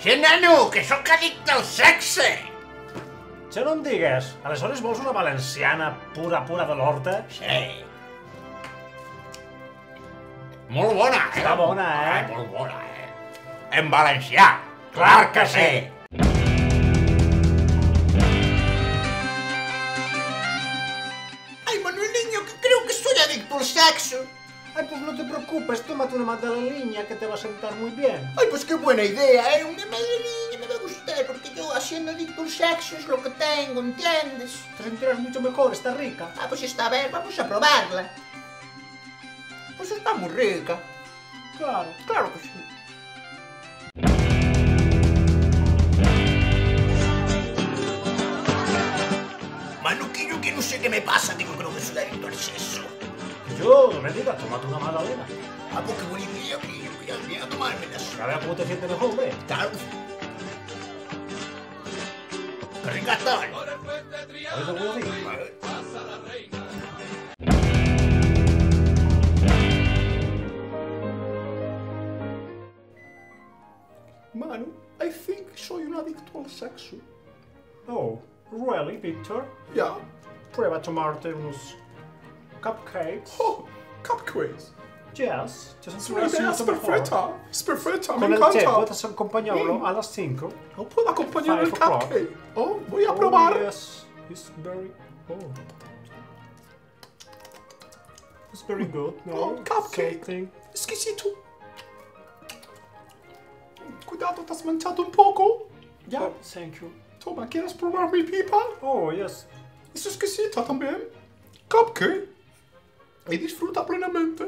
Sí, nano, que sóc addicte al sexe! Si no em digues, aleshores vols una valenciana pura de l'horta? Sí. Molt bona, eh? Està bona, eh? Molt bona, eh? En valencià, clar que sí! Ay, Manueliño, que creo que soy adicto al sexo. Ay, pues no te preocupes, tómate una magdalena que te va a sentar muy bien. Ay, pues qué buena idea, ¿eh? Una magdalena me va a gustar, porque yo haciendo adicto al sexo es lo que tengo, ¿entiendes? Te sentirás mucho mejor, está rica. Ah, pues está bien, vamos a probarla. Pues está muy rica. Claro. Claro que sí. Manu, que no sé qué me pasa, digo, creo que soy adicto al sexo. Yo, no me digas, tómate una magdalena. Ah, pues qué buena idea, que voy a tomármelas. A ver cómo te sientes mejor, hombre. Claro que sí. ¡Qué rica está! A ver, te voy a decir. Manu, I think soy un adicto al sexo. Oh, really, Victor? Ya. Prueba a tomarte unos cupcakes. Oh, cupcakes. Yes, te Es una idea, es perfecta. Es perfecta, me Con el té encanta. puedes acompañarlo a las 5. ¿No puedo acompañar el 5 o'clock. cupcake? Oh, voy a probar. Oh, yes, it's very... Oh. It's very good, no? Oh, cupcake. Something. Exquisito. Cuidado, te has manchado un poco. Ya. Oh, thank you. Toma, ¿quieres probar mi pipa? Oh, yes. Es exquisita también. Cupcake. Y disfruta plenamente.